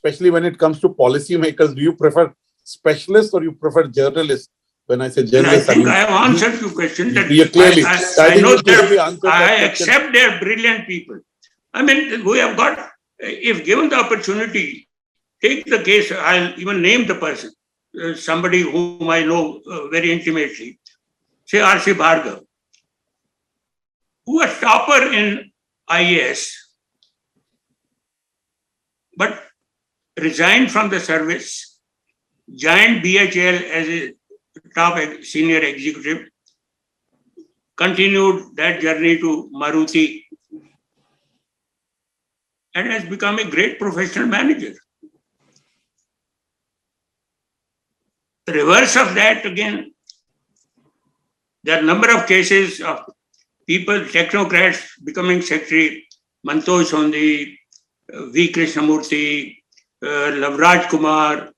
especially when it comes to policymakers, do you prefer specialists or you prefer journalists? When I say journalists, I think I have answered your question. That clearly, I know that I accept they're brilliant people. I mean, we have got, if given the opportunity, take the case, I'll even name the person, somebody whom I know very intimately, say R.C. Bhargav, who was topper in IAS, but resigned from the service, joined BHEL as a top senior executive, continued that journey to Maruti, and has become a great professional manager. The reverse of that, again, there are a number of cases of people, technocrats becoming secretary, Mantosh Sondi, V. Krishnamurthy, Lavraj Kumar.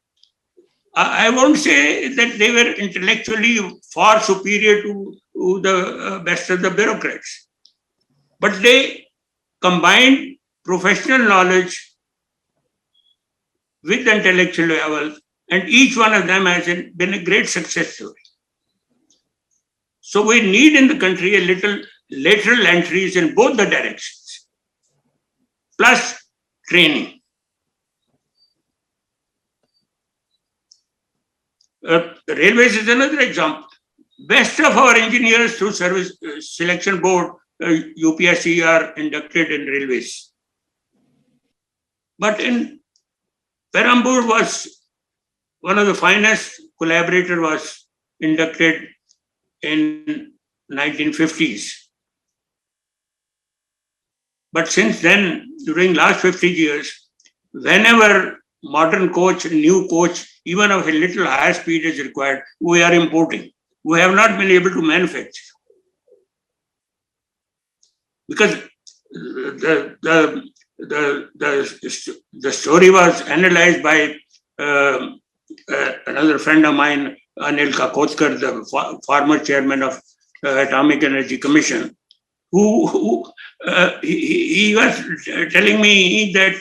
I won't say that they were intellectually far superior to the best of the bureaucrats, but they combined professional knowledge with intellectual level, and each one of them has been a great success story. So we need in the country a little lateral entries in both the directions, plus training. Railways is another example. Best of our engineers through service selection board, UPSC, are inducted in railways. But in Perambur was one of the finest collaborator was inducted in 1950s. But since then, during last 50 years, whenever modern coach, new coach, even of a little higher speed is required, we are importing. We have not been able to manufacture. Because the story was analyzed by another friend of mine, Anil Kakotkar, the former chairman of Atomic Energy Commission, who he was telling me that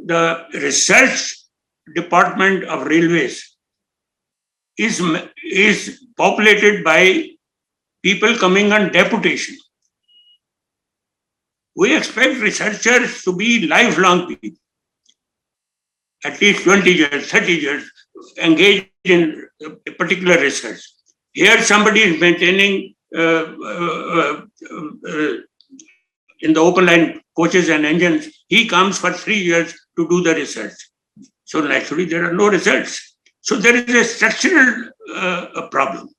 the research department of railways is populated by people coming on deputation. We expect researchers to be lifelong people, at least 20 years, 30 years, engaged in a particular research. Here somebody is maintaining in the open line coaches and engines. He comes for 3 years to do the research. So naturally there are no results. So there is a structural problem.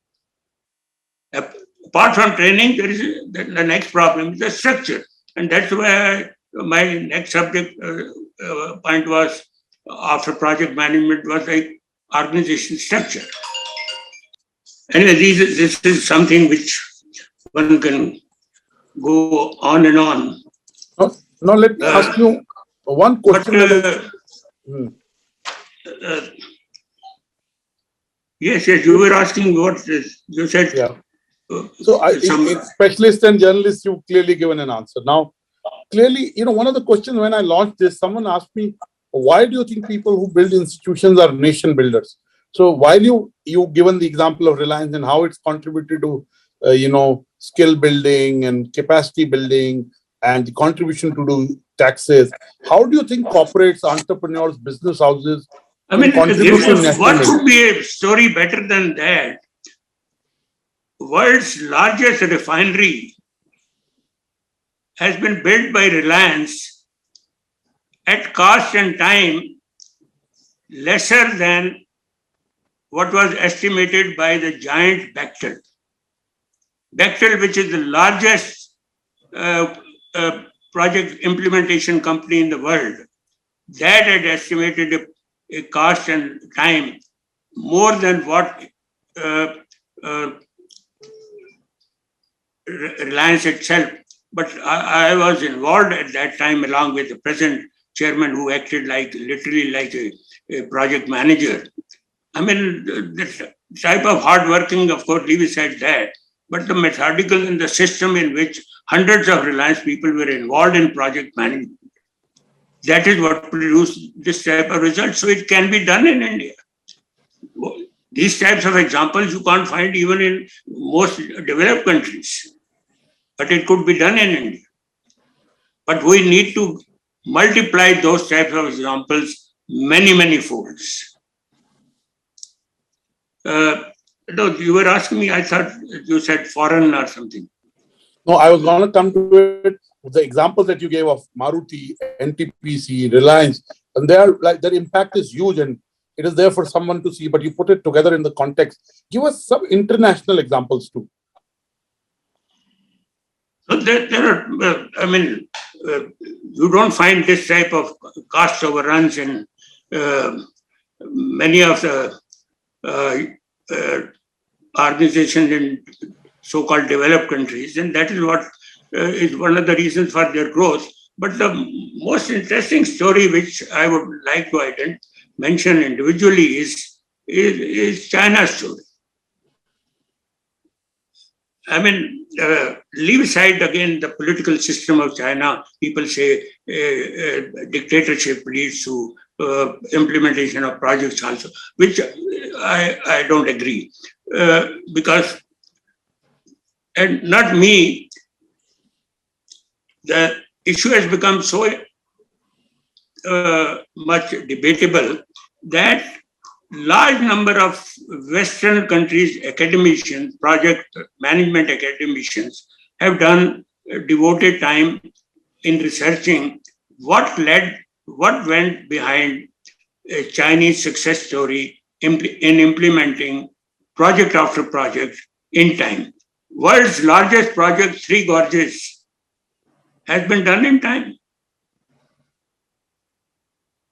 Apart from training, there is the next problem is the structure. And that's why my next subject point was, after project management, was like organization structure. Anyway, this is something which one can go on and on. Now let me ask you one question. Yes, you were asking what you said. Yeah. So, specialists and journalists, you've clearly given an answer. Now, clearly, one of the questions when I launched this, someone asked me, why do you think people who build institutions are nation builders? So, while you've given the example of Reliance and how it's contributed to, skill building and capacity building and the contribution to do taxes, how do you think corporates, entrepreneurs, business houses, I mean, what could be a story better than that? World's largest refinery has been built by Reliance at cost and time lesser than what was estimated by the giant Bechtel. Bechtel, which is the largest project implementation company in the world, that had estimated a cost and time more than what Reliance itself. But I was involved at that time along with the present chairman, who acted literally like a project manager. I mean, the type of hard working, of course, leave aside that, but the methodical and the system in which hundreds of Reliance people were involved in project management. That is what produced this type of result. So it can be done in India. These types of examples you can't find even in most developed countries, but it could be done in India. But we need to multiply those types of examples many folds. No, you were asking me, I thought you said foreign or something. No, I was going to come to it. The examples that you gave of Maruti, NTPC, Reliance, and they are like their impact is huge and it is there for someone to see, but you put it together in the context. Give us some international examples too. So there are, you don't find this type of cost overruns in many of the organizations in so-called developed countries, and that is what is one of the reasons for their growth. But the most interesting story which I would like to mention individually is China's story. I mean, leave aside again the political system of China. People say dictatorship leads to implementation of projects also, which I don't agree. Because, and not me, the issue has become so much debatable that large number of Western countries, academicians, project management academicians have done devoted time in researching what went behind a Chinese success story in implementing project after project in time. World's largest project, Three Gorges, has been done in time.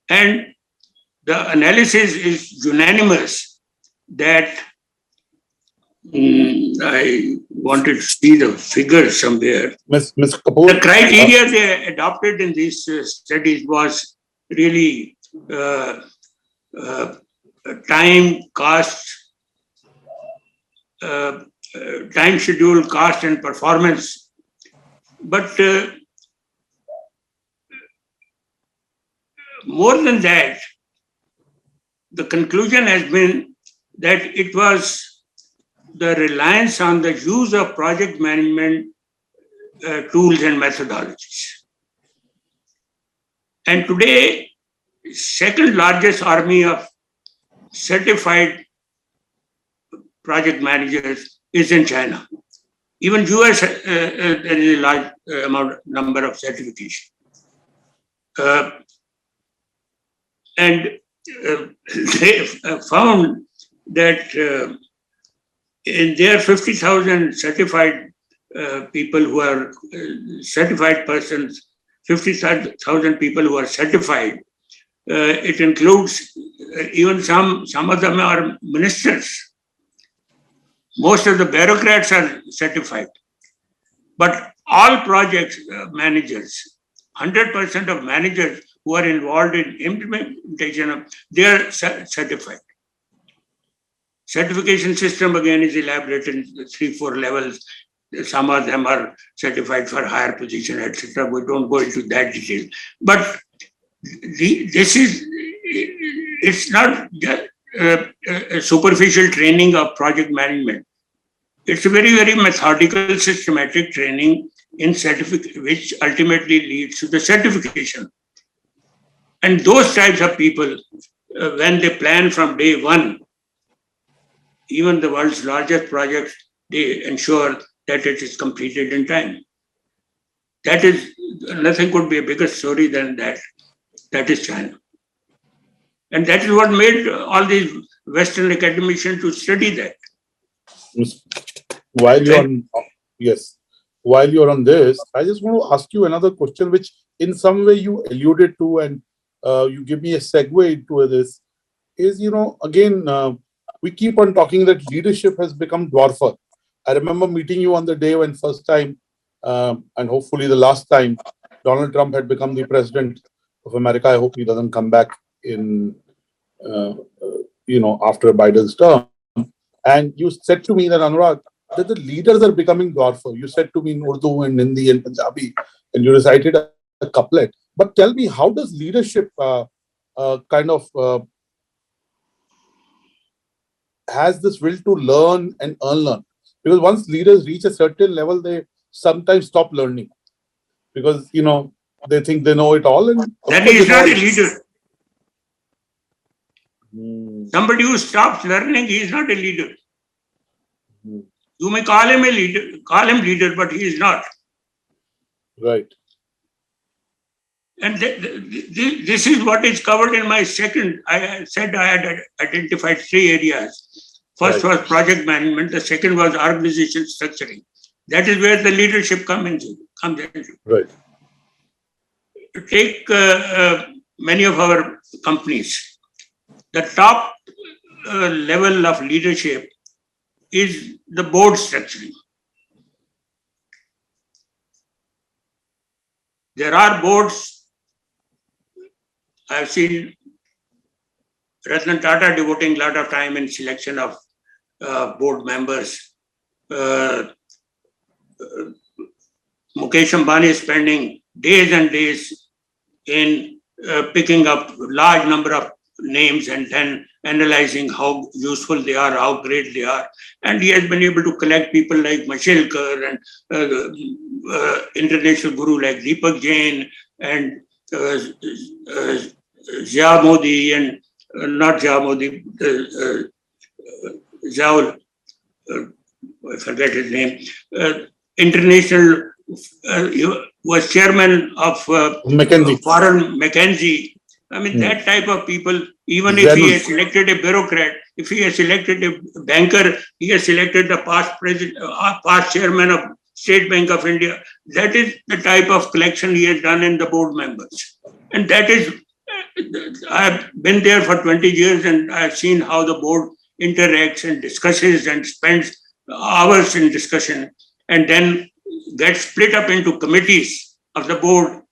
And the analysis is unanimous that I wanted to see the figures somewhere. Ms. Kapoor, the criteria they adopted in these studies was really time, cost, time schedule, cost, and performance. But more than that, the conclusion has been that it was the reliance on the use of project management tools and methodologies. And today, second largest army of certified project managers is in China. Even US there is a large number of certification. And they found that in their 50,000 certified people who are certified persons, 50,000 people who are certified, it includes even some of them are ministers. Most of the bureaucrats are certified. But all project managers, 100% of managers who are involved in implementation of, they are certified. Certification system again is elaborated in 3-4 levels. Some of them are certified for higher position, etc. We don't go into that detail. But it's not a superficial training of project management. It's a very methodical, systematic training in certificate, which ultimately leads to the certification. And those types of people, when they plan from day one, even the world's largest projects, they ensure that it is completed in time. That is, nothing could be a bigger story than that. That is China. And that is what made all these Western academicians to study that. While you're on this, I just want to ask you another question, which in some way you alluded to, and you give me a segue into this, is, again, we keep on talking that leadership has become dwarfer. I remember meeting you on the day when first time, and hopefully the last time, Donald Trump had become the president of America. I hope he doesn't come back in, after Biden's term. And you said to me that, Anurag, that the leaders are becoming dwarfer. You said to me in Urdu and Hindi and Punjabi, and you recited a couplet. But tell me, how does leadership has this will to learn and unlearn? Because once leaders reach a certain level, they sometimes stop learning because they think they know it all, and Then he is not a leader. Somebody who stops learning, he is not a leader. You may call him a leader, but he is not. Right. And this is what is covered in my second. I said I had identified 3 areas. First was project management. The second was organization structuring. That is where the leadership comes in. Right. Take many of our companies. The top level of leadership is the board structuring. There are boards. I've seen Ratan Tata devoting a lot of time in selection of board members. Mukesh Ambani is spending days and days in picking up large number of names and then analyzing how useful they are, how great they are. And he has been able to collect people like Mashelkar and international guru like Deepak Jain and Zia Modi and not Zia Modi, Zaul, I forget his name, international, was chairman of McKinsey. Foreign McKinsey. I mean, that type of people, even if he has selected a bureaucrat, if he has selected a banker, he has selected the past chairman of State Bank of India. That is the type of collection he has done in the board members. And that is, I've been there for 20 years and I've seen how the board interacts and discusses and spends hours in discussion and then gets split up into committees of the board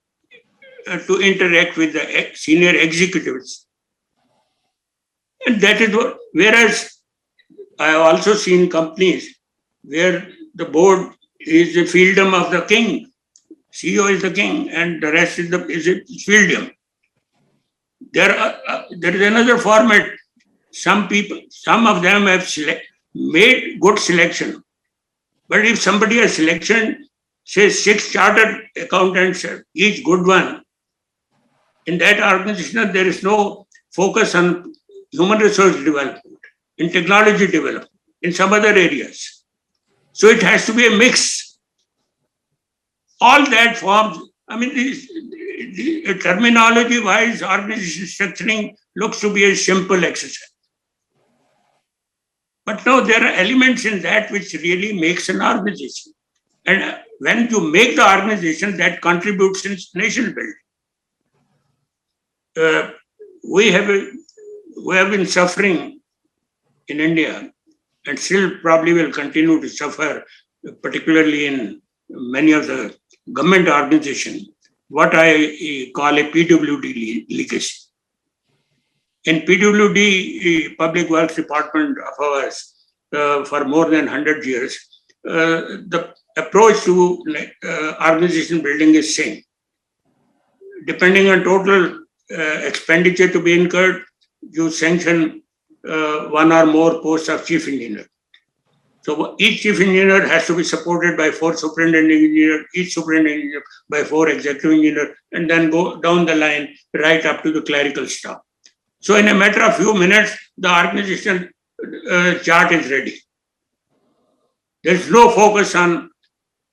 to interact with the senior executives. And that is what, whereas I have also seen companies where the board is the fiefdom of the king. CEO is the king and the rest is fiefdom. There is another format. Some of them have made good selection. But if somebody has selection, say 6 chartered accountants, each good one, in that organization, there is no focus on human resource development, in technology development, in some other areas. So it has to be a mix. All that forms, I mean, terminology-wise, organization structuring looks to be a simple exercise. But no, there are elements in that which really makes an organization. And when you make the organization, that contributes in nation building. We have been suffering in India and still probably will continue to suffer, particularly in many of the government organizations, what I call a PWD legacy. In PWD, Public Works Department of ours, for more than 100 years, the approach to organization building is same. Depending on total expenditure to be incurred, you sanction 1 or more posts of chief engineer. So each chief engineer has to be supported by 4 superintendent engineers, each superintendent engineer by 4 executive engineers, and then go down the line right up to the clerical staff. So in a matter of few minutes, the organization chart is ready. There's no focus on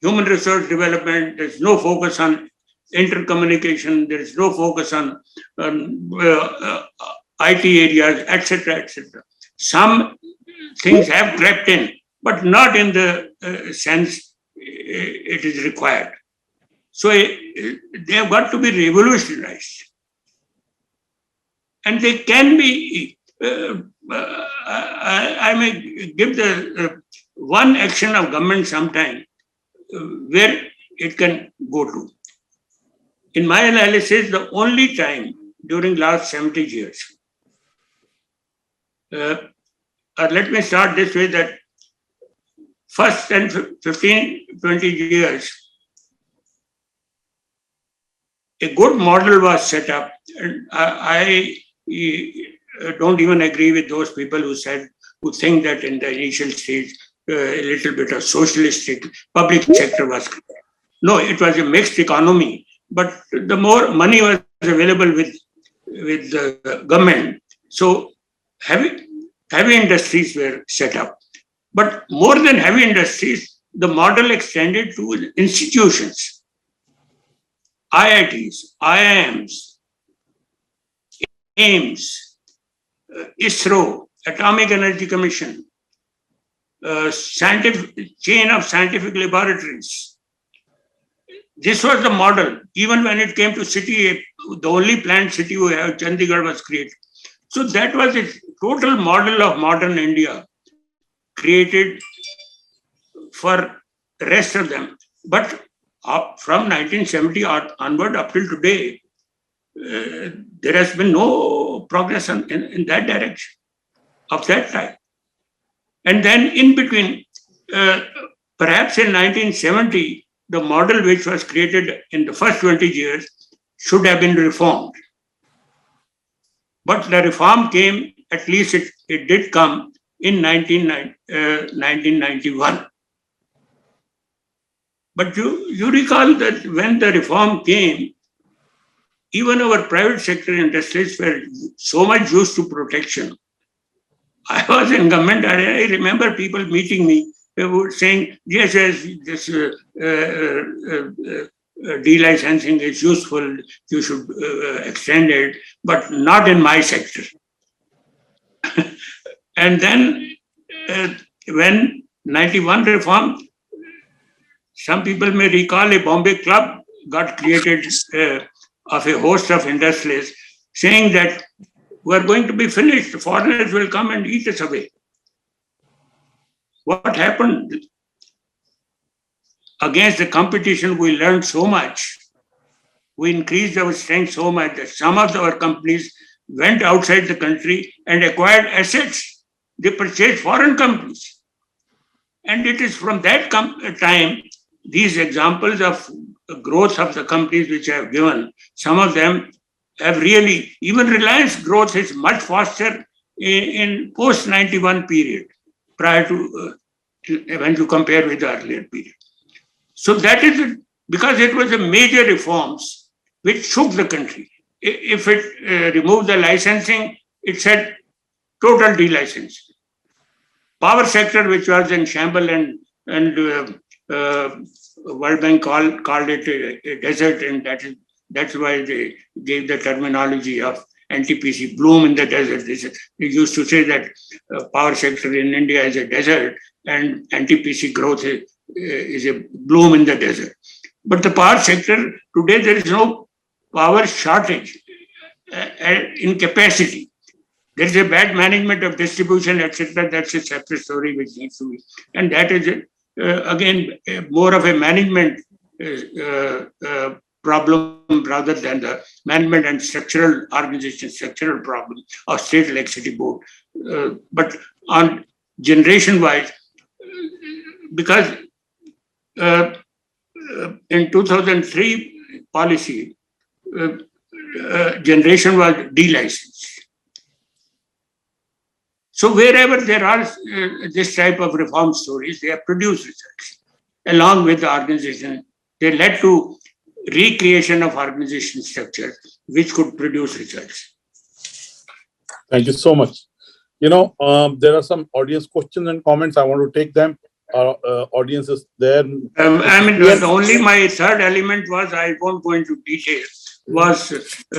human resource development. There's no focus on intercommunication. There is no focus on IT areas, etc., etc. Some things have crept in, but not in the sense it is required. So they have got to be revolutionized. And they can be, I may give the one action of government sometime where it can go to. In my analysis, the only time during last 70 years, let me start this way, that first 10, 15, 20 years, a good model was set up. And I don't even agree with those people who think that in the initial stage, a little bit of socialistic public sector was created. No, it was a mixed economy, but the more money was available with the government, so heavy industries were set up. But more than heavy industries, the model extended to institutions, IITs, IIMs, AIMS, ISRO, Atomic Energy Commission, chain of scientific laboratories. This was the model. Even when it came to city, the only planned city we have, Chandigarh, was created. So that was a total model of modern India created for the rest of them. But from 1970 onward up till today, there has been no progress in that direction of that type. And then in between, perhaps in 1970, the model which was created in the first 20 years should have been reformed. But the reform came, at least it did come in 1991. But you recall that when the reform came, even our private sector industries were so much used to protection. I was in government, I remember people meeting me, they were saying, yes, this delicensing is useful, you should extend it, but not in my sector. And then when 91 reform, some people may recall a Bombay club got created of a host of industries saying that we're going to be finished, foreigners will come and eat us away. What happened? Against the competition, we learned so much. We increased our strength so much that some of our companies went outside the country and acquired assets. They purchased foreign companies. And it is from that time, these examples of growth of the companies which I have given, some of them have really, even Reliance growth is much faster in post-91 period, prior to when you compare with the earlier period. So that is because it was a major reforms which shook the country. If it removed the licensing, it said total delicensing. Power sector, which was in shambles and World Bank called it a desert, and that's why they gave the terminology of NTPC, bloom in the desert. They used to say that power sector in India is a desert and NTPC growth is a bloom in the desert. But the power sector, today there is no power shortage in capacity. There is a bad management of distribution, etc. That's a separate story which needs to be. And that is, again, more of a management problem rather than the management and structural organization, structural problem of state electricity board. But on generation-wise, because in 2003 policy, generation was delicensed. So wherever there are this type of reform stories, they have produced results. Along with the organization, they led to recreation of organization structure, which could produce results. Thank you so much. There are some audience questions and comments. I want to take them. Our audience is there. Only my third element was, I won't go into detail, was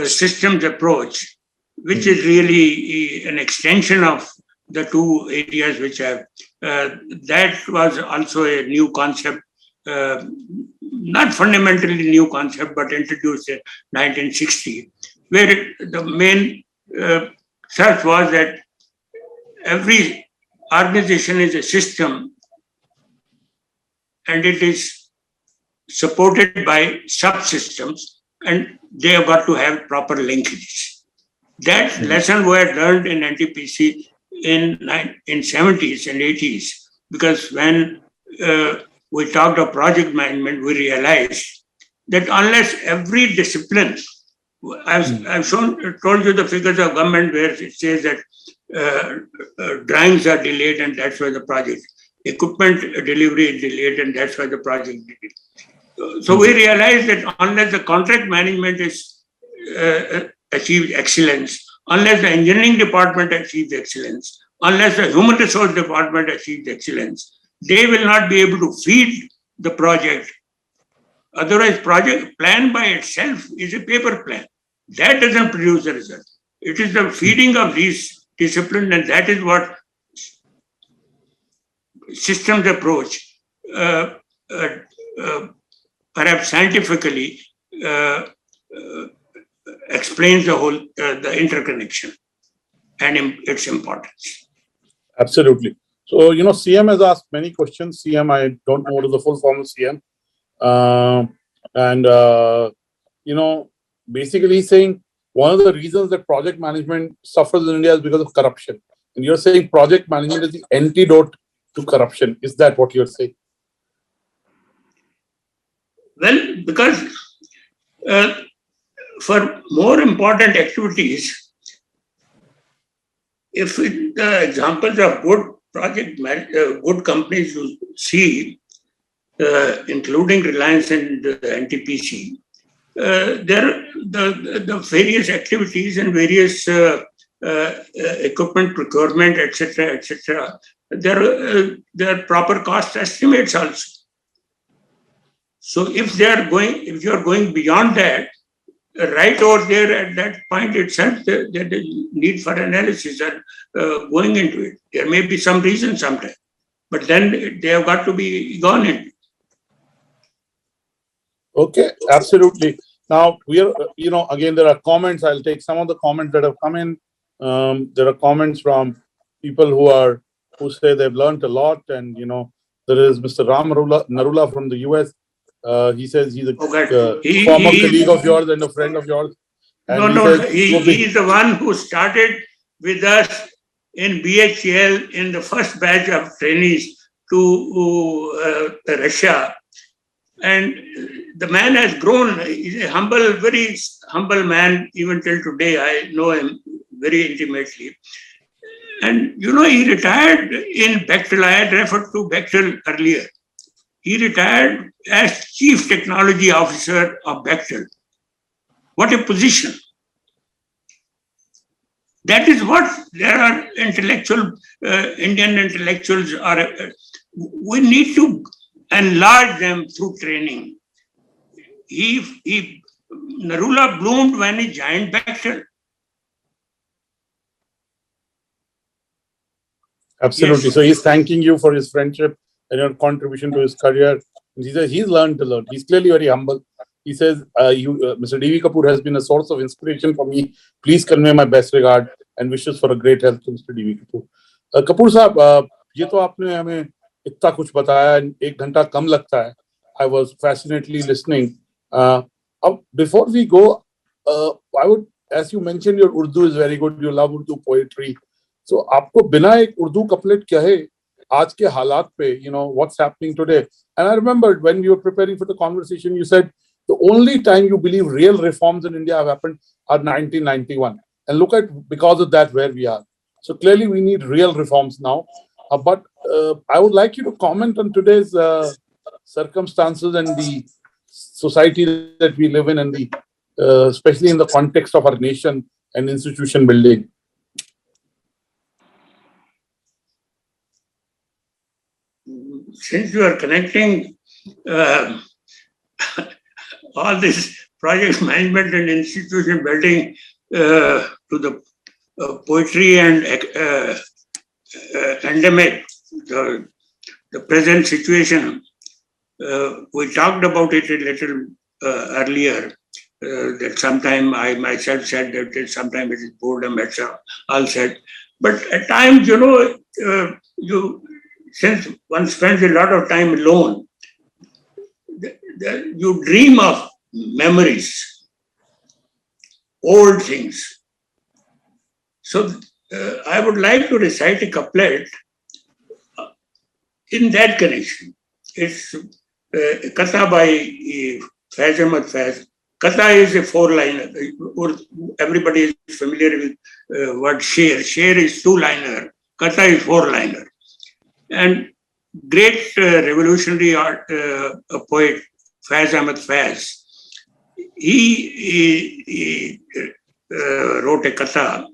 systems approach, which is really an extension of the two areas which have, that was also a new concept, not fundamentally new concept, but introduced in 1960, where the main search was that every organization is a system and it is supported by subsystems, and they have got to have proper linkages. That lesson we had learned in NTPC in 70s and 80s, because when we talked of project management, we realized that unless every discipline, I've told you the figures of government where it says that drawings are delayed and that's why the project, equipment delivery is delayed and that's why the project delayed. So we realize that unless the contract management is achieves excellence, unless the engineering department achieves excellence, unless the human resource department achieves excellence, they will not be able to feed the project. Otherwise, project plan by itself is a paper plan. That doesn't produce a result. It is the feeding of these disciplines, and that is what systems approach, perhaps scientifically, explains the whole, the interconnection and its importance. Absolutely. So, CM has asked many questions. CM, I don't know what is the full form of CM. Basically saying one of the reasons that project management suffers in India is because of corruption. And you're saying project management is the antidote to corruption. Is that what you're saying? Well, because for more important activities, if the examples of good project good companies you see, including Reliance and NTPC, the various activities and various equipment procurement, etc., there are proper cost estimates also. So if you're going beyond that, right over there at that point itself, there is need for analysis and going into it. There may be some reason sometime, but then they have got to be gone into. Okay, absolutely. Now we are, again, there are comments. I'll take some of the comments that have come in. There are comments from people who say they've learned a lot, and there is Mr. Ram Narula from the US. He says he's a former colleague of yours and a friend of yours. And he is the one who started with us in BHEL in the first batch of trainees to Russia. And the man has grown. He's a humble, very humble man, even till today. I know him very intimately. And he retired in Bechtel. I had referred to Bechtel earlier. He retired as Chief Technology Officer of Bechtel. What a position. That is what there are Indian intellectuals are. We need to enlarge them through training. Narula bloomed when he joined Bechtel. Absolutely. Yes. So he's thanking you for his friendship and your contribution to his career. And he says he's learned to learn. He's clearly very humble. He says, Mr. D.V. Kapoor has been a source of inspiration for me. Please convey my best regard and wishes for a great health to Mr. D.V. Kapoor. Kapoor साहब, ये तो आपने हमें इतना कुछ बताया, 1 घंटा कम लगता है. I was fascinately listening. Before we go, I would, as you mentioned, your Urdu is very good. You love Urdu poetry. So आपको बिना एक उर्दू कपलेट कहे आज के हालात पे, what's happening today. And I remembered when you were preparing for the conversation, you said the only time you believe real reforms in India have happened are 1991. And look at, because of that, where we are. So clearly we need real reforms now. But I would like you to comment on today's circumstances and the society that we live in, and the especially in the context of our nation and institution building. Since you are connecting all this project management and institution building to the poetry and endemic, the present situation, we talked about it a little earlier, that sometime I myself said that sometime it is boredom, etc. All said. But at times, since one spends a lot of time alone, you dream of memories, old things. So I would like to recite a couplet in that connection. It's Katha by Faiz Ahmad Faiz. Katha is a four-liner. Everybody is familiar with word Sher. Sher is two-liner. Katha is four-liner. And great revolutionary art poet Faiz Ahmad Faiz. He wrote a katha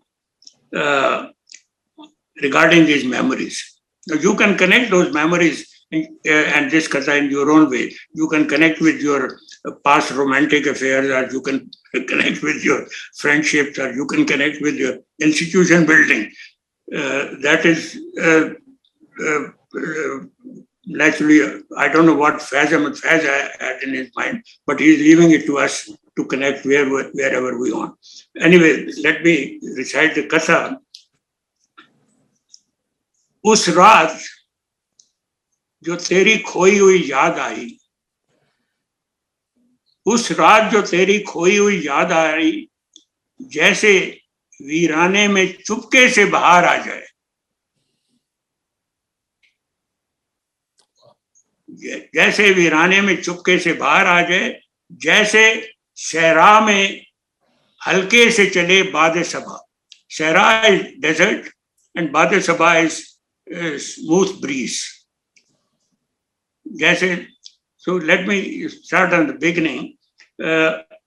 regarding these memories. Now you can connect those memories and this katha in your own way. You can connect with your past romantic affairs, or you can connect with your friendships, or you can connect with your institution building. That is naturally, I don't know what Faiz Ahmad Faiz had in his mind, but he's leaving it to us to connect wherever we want. Anyway, let me recite the katha. उस रात जो तेरी खोई हुई याद आई, उस रात जो तेरी खोई हुई याद आई, जैसे वीराने में चुपके से बाहर आ जाए, जैसे वीराने में चुपके से बाहर आ जाए, जैसे सहरा में हल्के से चले बाद सबा. सहरा is desert and बाद सबा is smooth breeze. जैसे, so let me start on the beginning.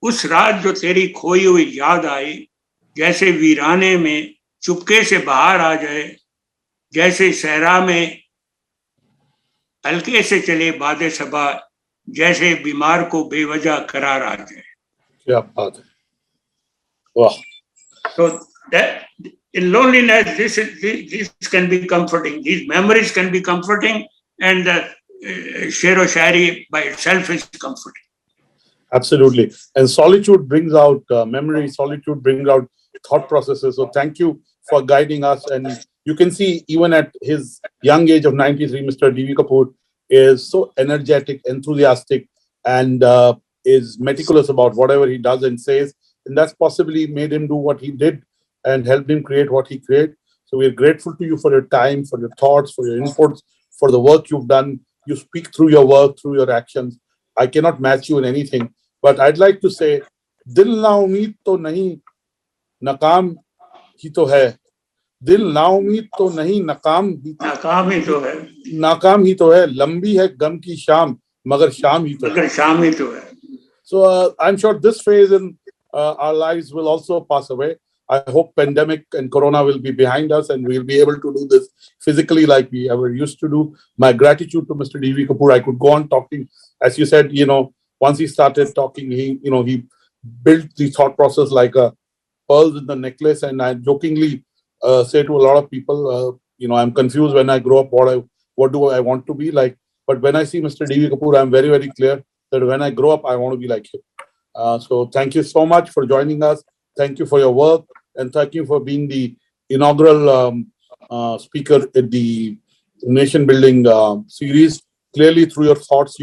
उस रात जो तेरी खोई हुई याद आई, जैसे वीराने में चुपके से बाहर आ जाए, जैसे सहरा में हल्के से चले बादे सबा, जैसे बीमार को बेवजह करार आ जाए. क्या बात है, वाह. So that in loneliness, this can be comforting. These memories can be comforting, and Sher-o Shairi by itself is comforting. Absolutely. And solitude brings out memory, solitude brings out thought processes. So thank you for guiding us. And you can see, even at his young age of 93, Mr. D.V. Kapoor is so energetic, enthusiastic, and is meticulous about whatever he does and says. And that's possibly made him do what he did and helped him create what he created. So we're grateful to you for your time, for your thoughts, for your inputs, for the work you've done. You speak through your work, through your actions. I cannot match you in anything. But I'd like to say, Dil na umeed to nahi, nakam hi to hai. Dil na umeed to nahi, nakam hi to hai. Nakam hi to hai. Lambi hai gam ki sham, magar sham hi to hai. Magar sham hi to hai. So I'm sure this phase in our lives will also pass away. I hope pandemic and corona will be behind us and we'll be able to do this physically like we ever used to do. My gratitude to Mr. D.V. Kapoor. I could go on talking. As you said, once he started talking, he built the thought process like a pearls in the necklace. And I jokingly say to a lot of people, I'm confused when I grow up, what do I want to be like? But when I see Mr. D.V. Kapoor, I'm very, very clear that when I grow up, I want to be like him. So thank you so much for joining us. Thank you for your work. And thank you for being the inaugural speaker at the Nation Building series. Clearly, through your thoughts,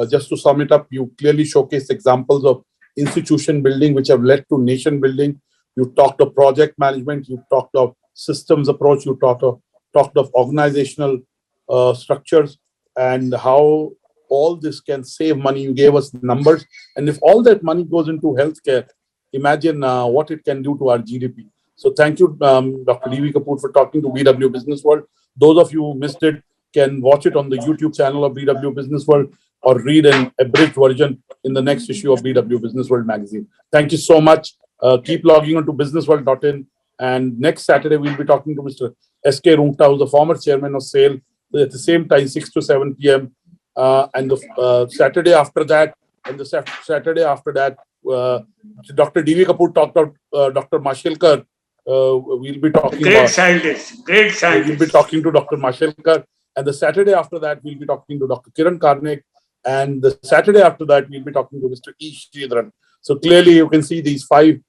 just to sum it up, you clearly showcased examples of institution building which have led to nation building. You talked of project management. You talked of systems approach. You talked of organizational structures and how all this can save money. You gave us numbers. And if all that money goes into healthcare, imagine what it can do to our GDP. So thank you, Dr. D.V. Kapoor, for talking to BW Business World. Those of you who missed it can watch it on the YouTube channel of BW Business World or read an abridged version in the next issue of BW Business World magazine. Thank you so much. Keep logging on to businessworld.in. And next Saturday, we'll be talking to Mr. S.K. Rungta, who's the former chairman of SAIL, at the same time, 6 to 7 p.m. And the Saturday after that, Dr. D.V. Kapoor talked about Dr. Mashelkar. We'll be talking Great scientist. We'll be talking to Dr. Mashelkar. And the Saturday after that, we'll be talking to Dr. Kiran Karnik. And the Saturday after that, we'll be talking to Mr. E. Sridharan. So clearly, you can see these 5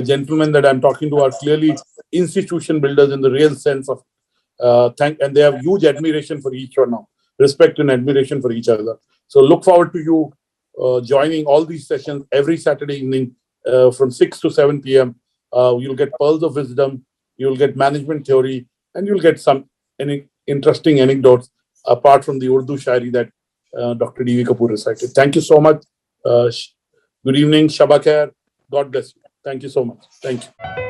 gentlemen that I'm talking to are clearly institution builders in the real sense of and they have huge admiration for each other now, respect and admiration for each other. So look forward to you joining all these sessions every Saturday evening from 6 to 7 p.m. You'll get pearls of wisdom, you'll get management theory, and you'll get some interesting anecdotes apart from the Urdu Shairi that Dr. D.V. Kapoor recited. Thank you so much. Good evening, Shabakar. God bless you. Thank you so much. Thank you.